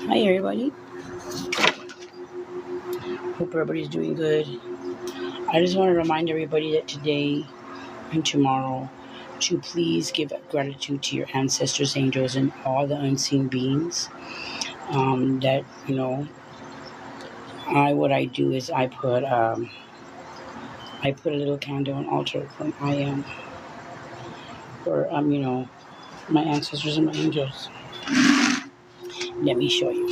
Hi everybody. Hope everybody's doing good. I just want to remind everybody that today and tomorrow to please give gratitude to your ancestors, angels, and all the unseen beings. That what I do is I put a little candle on altar for my ancestors and my angels. Let me show you.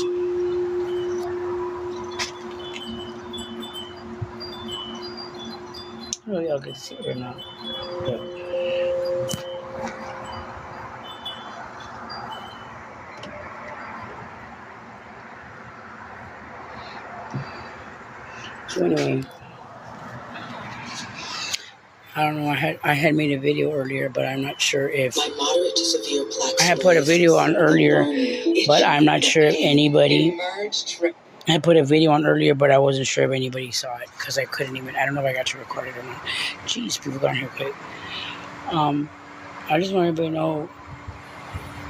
I don't know if y'all can see it or not. But, so anyway, I don't know. I had made a video earlier, but I'm not sure if I had put a video on earlier, but I'm not sure if anybody. I put a video on earlier, but I wasn't sure if anybody saw it because I couldn't even. I don't know if I got to record it or not. Jeez, people got here quick. I just want everybody to know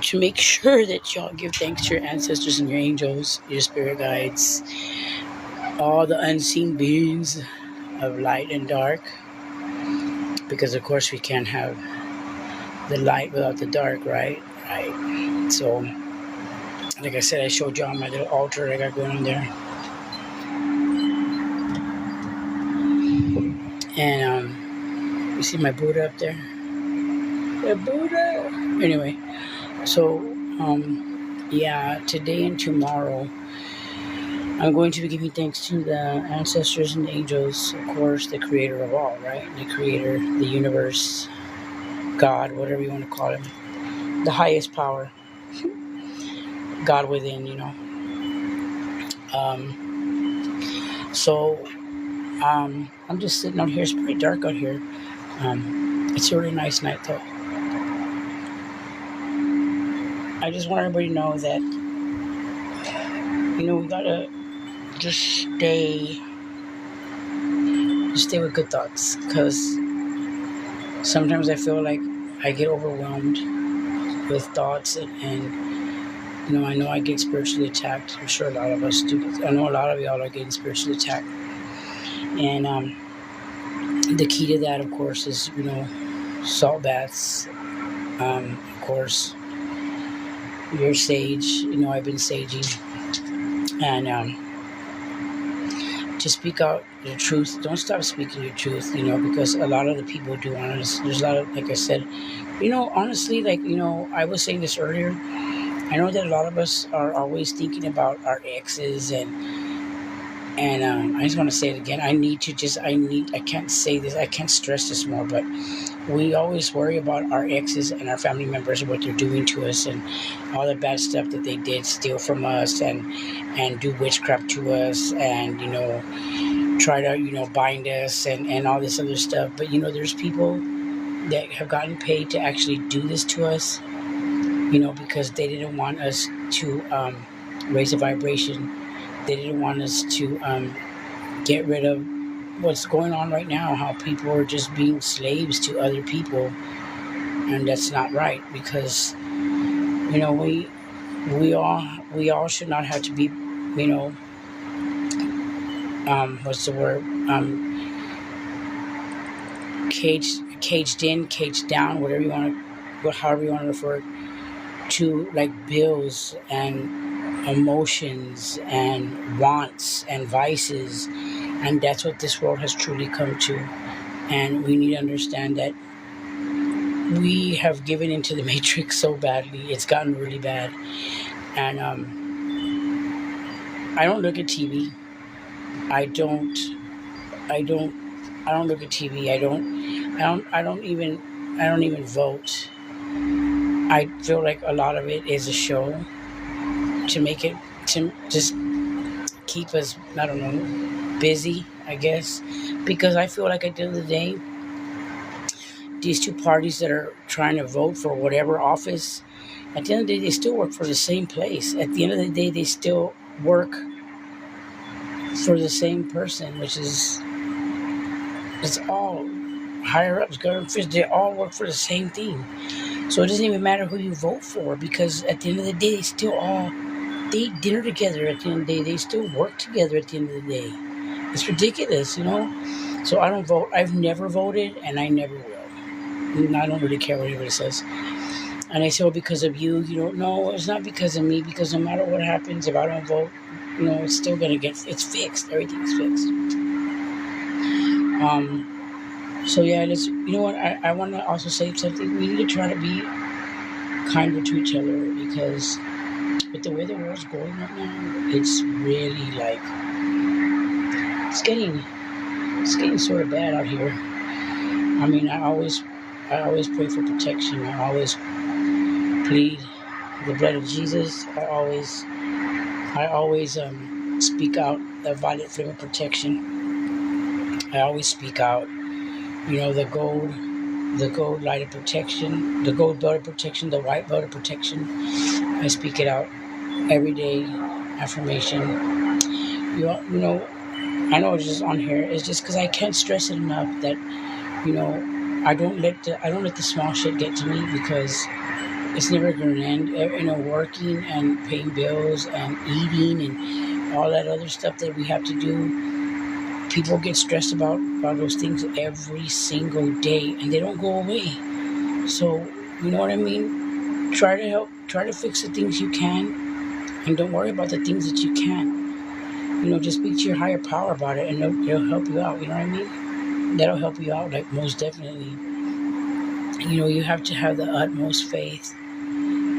to make sure that y'all give thanks to your ancestors and your angels, your spirit guides, all the unseen beings of light and dark. Because of course we can't have the light without the dark, right? Right. So, like I said, I showed y'all my little altar I got going on there. And you see my Buddha up there? The Buddha. Anyway, so yeah, today and tomorrow I'm going to be giving thanks to the ancestors and the angels, of course, the creator of all, right? The creator, the universe, God, whatever you want to call him, the highest power, God within, So I'm just sitting out here. It's pretty dark out here. It's a really nice night though. I just want everybody to know that we gotta just stay with good thoughts, because sometimes I feel like I get overwhelmed with thoughts, and I know I get spiritually attacked. I'm sure a lot of us do. I know a lot of y'all are getting spiritually attacked, and the key to that, of course, is salt baths. Of course, your sage. I've been saging, and to speak out your truth. Don't stop speaking your truth. Because a lot of the people do. Honest. There's a lot of, like I said, honestly, I was saying this earlier. I know that a lot of us are always thinking about our exes, and I just want to say it again. I can't say this. I can't stress this more, but we always worry about our exes and our family members and what they're doing to us, and all the bad stuff that they did, steal from us, and do witchcraft to us, and try to bind us, and all this other stuff. But there's people that have gotten paid to actually do this to us, because they didn't want us to raise a vibration. They didn't want us to get rid of what's going on right now, how people are just being slaves to other people, and that's not right, because we all should not have to be what's the word, caged in, caged down, however you want to refer to, like bills and emotions and wants and vices. And that's what this world has truly come to. And we need to understand that we have given into the matrix so badly. It's gotten really bad. And I don't look at TV. I don't look at TV. I don't even vote. I feel like a lot of it is a show to just keep us, I don't know, busy, I guess. Because I feel like at the end of the day, these two parties that are trying to vote for whatever office, at the end of the day, they still work for the same place. At the end of the day, they still work for the same person, which is, it's all higher ups, government officials, they all work for the same thing. So it doesn't even matter who you vote for, because at the end of the day, they still all they eat dinner together at the end of the day. They still work together at the end of the day. It's ridiculous, you know? So I don't vote. I've never voted, and I never will. And I don't really care what anybody says. And they say, well, because of you, you don't know. It's not because of me, because no matter what happens, if I don't vote, you know, it's still going to it's fixed. Everything's fixed. So yeah, you know what? I want to also say something. We need to try to be kinder to each other, because with the way the world's going right now, it's really like, it's getting sort of bad out here. I mean, I always pray for protection. I always plead the blood of Jesus. I always speak out the violet flame of protection. I always speak out, you know, the gold light of protection, the gold belt of protection, the white belt of protection. I speak it out every day, affirmation. You know, I know it's just on here. It's just because I can't stress it enough that, you know, I don't let the small shit get to me, because it's never going to end. You know, working and paying bills and eating and all that other stuff that we have to do. People get stressed about those things every single day, and they don't go away. So, you know what I mean? Try to fix the things you can, and don't worry about the things that you can't. You know, just speak to your higher power about it, and it'll help you out. You know what I mean? That'll help you out, like, most definitely. You know, you have to have the utmost faith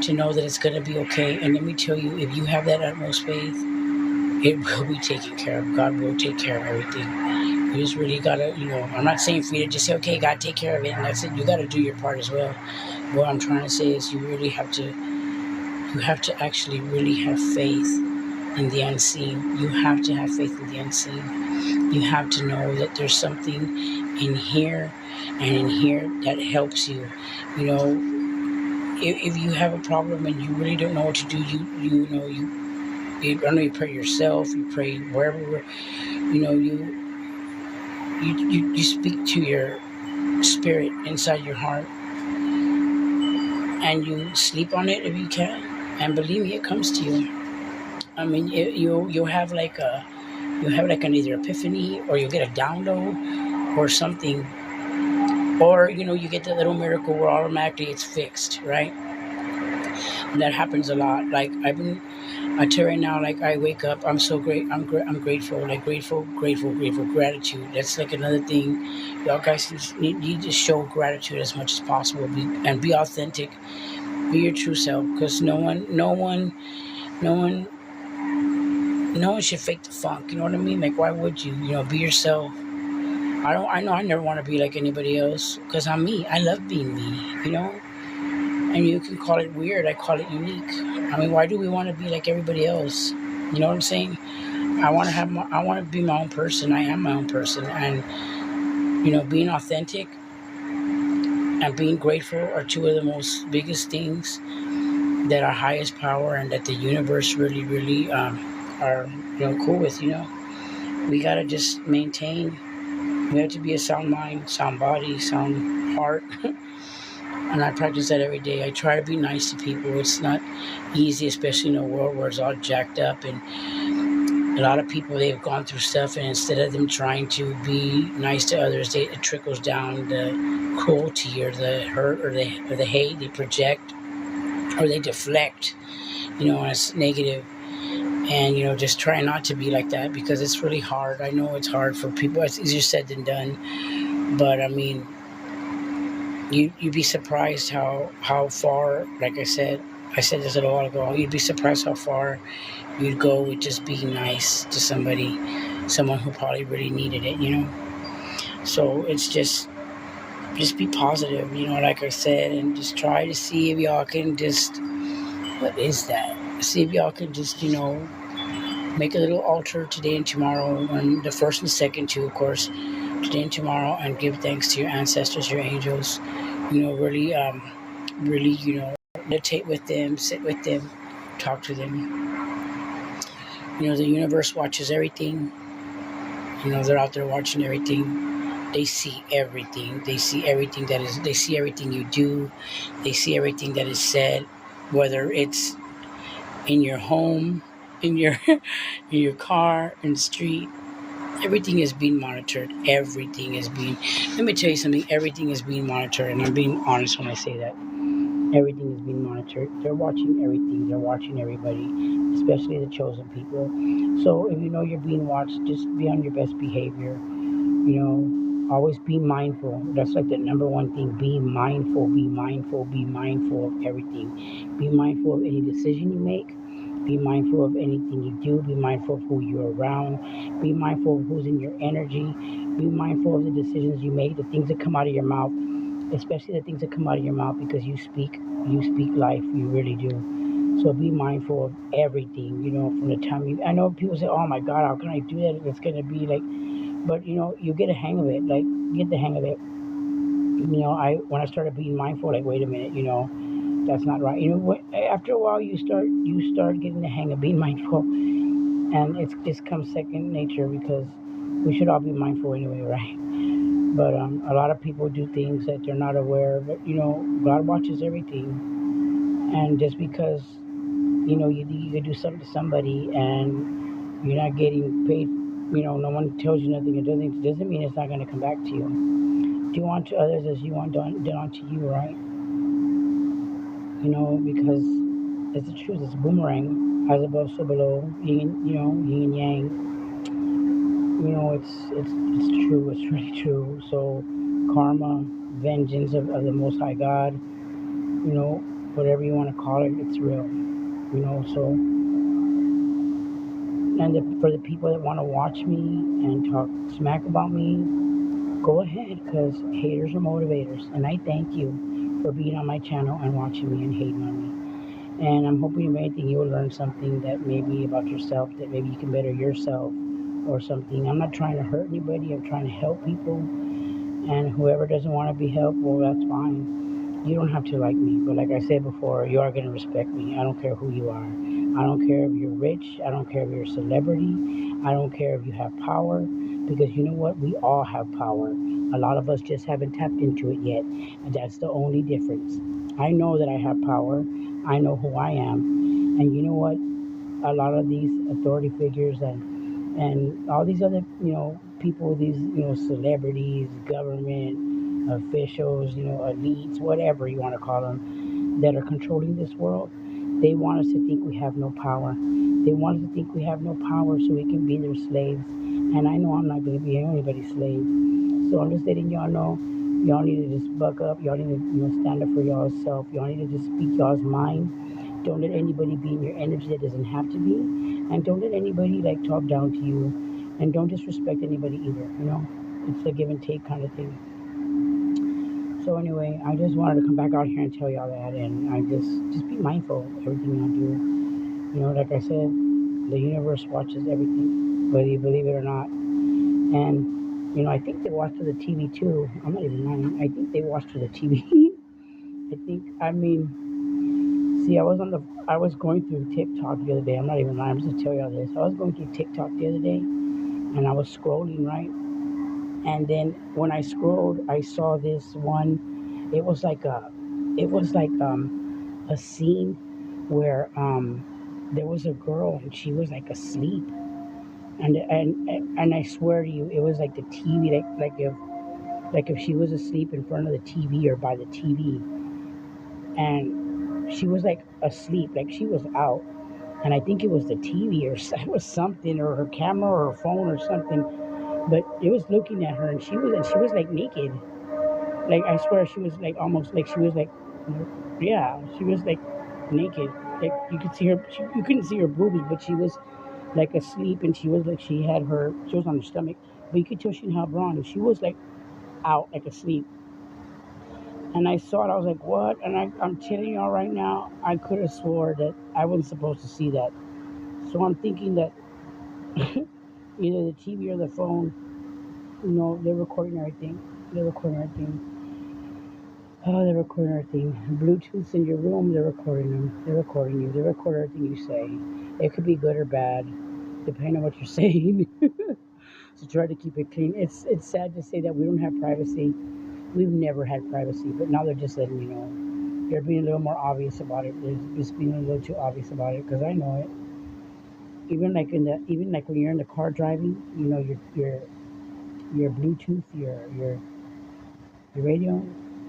to know that it's going to be okay. And let me tell you, if you have that utmost faith, it will be taken care of. God will take care of everything. You just really got to, you know, I'm not saying for you to just say, okay, God, take care of it, and that's it. You got to do your part as well. What I'm trying to say is you have to actually really have faith in the unseen. You have to have faith in the unseen. You have to know that there's something in here and in here that helps you. You know, if you have a problem and you really don't know what to do, I know you pray yourself, you pray wherever, you know, you speak to your spirit inside your heart, and you sleep on it if you can, and believe me, it comes to you. I mean, you'll have like an either epiphany, or you'll get a download or something, or, you know, you get that little miracle where automatically it's fixed, right? And that happens a lot. Like, I tell you right now, like, I wake up, I'm so great, I'm grateful, like, grateful, gratitude. That's like another thing. Y'all guys need to show gratitude as much as possible, and be authentic, be your true self, because no one should fake the funk. You know what I mean? Like, why would you? You know, be yourself. I know I never want to be like anybody else, because I'm me. I love being me, you know? And you can call it weird. I call it unique. I mean, why do we want to be like everybody else? You know what I'm saying? I want to be my own person. I am my own person. And, you know, being authentic and being grateful are two of the most biggest things that our highest power and that the universe really, really are, you know, cool with, you know? We got to just maintain. We have to be a sound mind, sound body, sound heart. And I practice that every day. I try to be nice to people. It's not easy, especially in a world where it's all jacked up. And a lot of people, they've gone through stuff, and instead of them trying to be nice to others, it trickles down the cruelty or the hurt or the hate they project, or they deflect, you know, and it's negative. And, you know, just try not to be like that, because it's really hard. I know it's hard for people. It's easier said than done. But, I mean, you'd be surprised how far, like I said this a little while ago, you'd be surprised how far you'd go with just being nice to someone who probably really needed it, you know? So it's just be positive, you know, like I said, and just try to see if y'all can just, what is that? See if y'all can just, you know, make a little altar today and tomorrow, and the first and second too, of course, today and tomorrow, and give thanks to your ancestors, your angels. You know, really, you know, meditate with them, sit with them, talk to them. You know, the universe watches everything. You know, they're out there watching everything. They see everything. They see everything they see everything you do. They see everything that is said, whether it's in your home, in your in your car, in the street. Everything is being monitored. Everything is being. Let me tell you something. Everything is being monitored, and I'm being honest when I say that. Everything is being monitored. They're watching everything. They're watching everybody, especially the chosen people. So if you know you're being watched, just be on your best behavior. Always be mindful. That's like the number one thing. Be mindful, be mindful, be mindful of everything. Be mindful of any decision you make. Be mindful of anything you do. Be mindful of who you're around. Be mindful of who's in your energy. Be mindful of the decisions you make, the things that come out of your mouth, especially the things that come out of your mouth because you speak life. You really do. So be mindful of everything, from the time I know people say, oh my God, how can I do that? It's going to be like, but you get a hang of it. Like, get the hang of it. When I started being mindful, like, wait a minute, that's not right. After a while, you start getting the hang of being mindful, and it just comes second nature because we should all be mindful anyway, right? But a lot of people do things that they're not aware of. But God watches everything, and just because you think you could do something to somebody and you're not getting paid, no one tells you nothing. It doesn't mean it's not going to come back to you. Do unto others as you want done unto you, right? Because it's the truth. It's a boomerang, as above, so below. Yin and yang. It's true. It's really true. So, karma, vengeance of the Most High God. Whatever you want to call it, it's real. So, and for the people that want to watch me and talk smack about me, go ahead, because haters are motivators. And I thank you for being on my channel and watching me and hating on me. And I'm hoping if anything you'll learn something that maybe about yourself, that maybe you can better yourself or something. I'm not trying to hurt anybody. I'm trying to help people. And whoever doesn't want to be helped, well, that's fine. You don't have to like me. But like I said before, you are going to respect me. I don't care who you are. I don't care if you're rich. I don't care if you're a celebrity. I don't care if you have power. Because you know what? We all have power. A lot of us just haven't tapped into it yet. And that's the only difference. I know that I have power. I know who I am. And you know what? A lot of these authority figures and all these other people, these celebrities, government officials, elites, whatever you want to call them, that are controlling this world, they want us to think we have no power. They want us to think we have no power so we can be their slaves. And I know I'm not going to be anybody's slave. So I'm just letting y'all know, y'all need to just buck up. Y'all need to stand up for y'all's self. Y'all need to just speak y'all's mind. Don't let anybody be in your energy that doesn't have to be. And don't let anybody like talk down to you. And don't disrespect anybody either. It's a give and take kind of thing. So anyway, I just wanted to come back out here and tell y'all that, and I just be mindful of everything I do. Like I said, the universe watches everything, whether you believe it or not. And I think they watch through the TV too. I'm not even lying. I think they watch through the TV. I mean, see, I was going through TikTok the other day. I'm not even lying. I'm just tell y'all this. I was going through TikTok the other day, and I was scrolling, right. And then when I scrolled, I saw this one. It was like a scene where there was a girl and she was like asleep, and I swear to you, it was like the TV, like if she was asleep in front of the TV or by the TV, and she was like asleep, like she was out, and I think it was the TV or it was something, or her camera or her phone or something, but it was looking at her, and she was like naked, like I swear she was like almost like she was like, yeah, she was like naked, like you could see her, you couldn't see her boobs, but she was like asleep, and she was like she was on her stomach, but you could tell she didn't have bra on, and she was like out, like asleep. And I saw it, I was like, what? And I'm telling y'all right now, I could have swore that I wasn't supposed to see that. So I'm thinking that either the TV or the phone, they're recording everything. They're recording everything. Oh, they're recording everything. Bluetooths in your room, they're recording them. They're recording you. They record everything you say. It could be good or bad, depending on what you're saying. So try to keep it clean. It's sad to say that we don't have privacy. We've never had privacy, but now they're just letting you know. They're being a little more obvious about it. They're just being a little too obvious about it because I know it. Even like when you're in the car driving, your Bluetooth, your radio,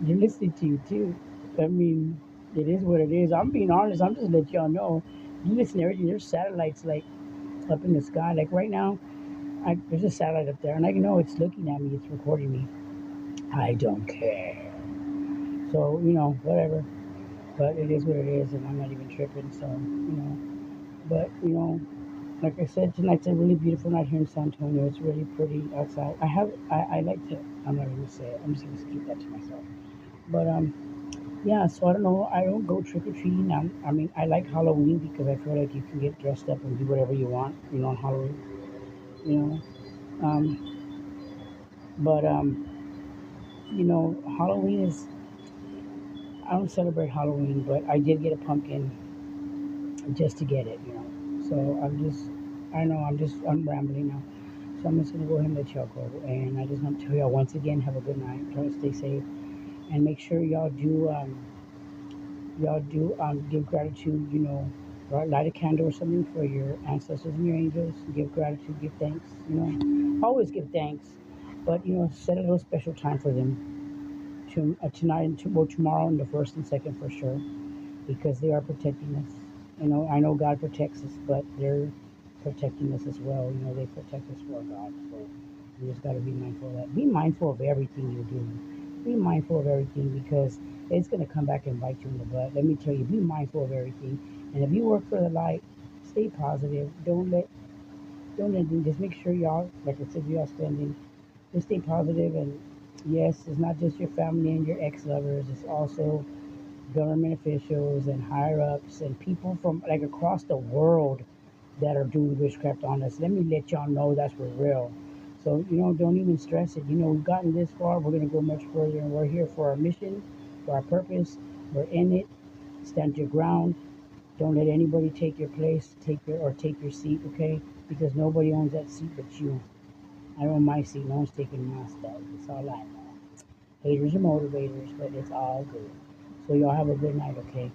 you're listening to you too. I mean, it is what it is. I'm being honest. I'm just letting y'all know. You listen to everything. There's satellites like up in the sky. Like right now, there's a satellite up there, and I know it's looking at me. It's recording me. I don't care. So whatever. But it is what it is, and I'm not even tripping. So but like I said, tonight's a really beautiful night here in San Antonio. It's really pretty outside. I like to. I'm not even gonna say it. I'm just gonna keep that to myself. But yeah. So I don't know. I don't go trick or treating. I mean, I like Halloween because I feel like you can get dressed up and do whatever you want. On Halloween. You know. Um, but Halloween is. I don't celebrate Halloween, but I did get a pumpkin just to get it. So I'm rambling now. So I'm just gonna go ahead and let y'all go. And I just want to tell y'all once again, have a good night. Try to stay safe and make sure y'all do give gratitude. Light a candle or something for your ancestors and your angels. Give gratitude, give thanks. Always give thanks, but set a little special time for them tonight and tomorrow and the first and second for sure because they are protecting us. I know God protects us, but they're protecting us as well. They protect us for God. So you just got to be mindful of that. Be mindful of everything you do. Be mindful of everything because it's going to come back and bite you in the butt. Let me tell you, be mindful of everything. And if you work for the light, stay positive. Don't let them just make sure y'all, like I said, y'all spending. Just stay positive and yes, it's not just your family and your ex lovers. It's also government officials and higher ups and people from like across the world that are doing witchcraft on us. Let me let y'all know that's for real. So, don't even stress it. We've gotten this far, we're going to go much further, and we're here for our mission, for our purpose. We're in it. Stand your ground. Don't let anybody take your place, take your seat, okay? Because nobody owns that seat but you. I own my seat. No one's taking my stuff. That's all I know. Haters are motivators, but it's all good. So y'all have a good night, okay?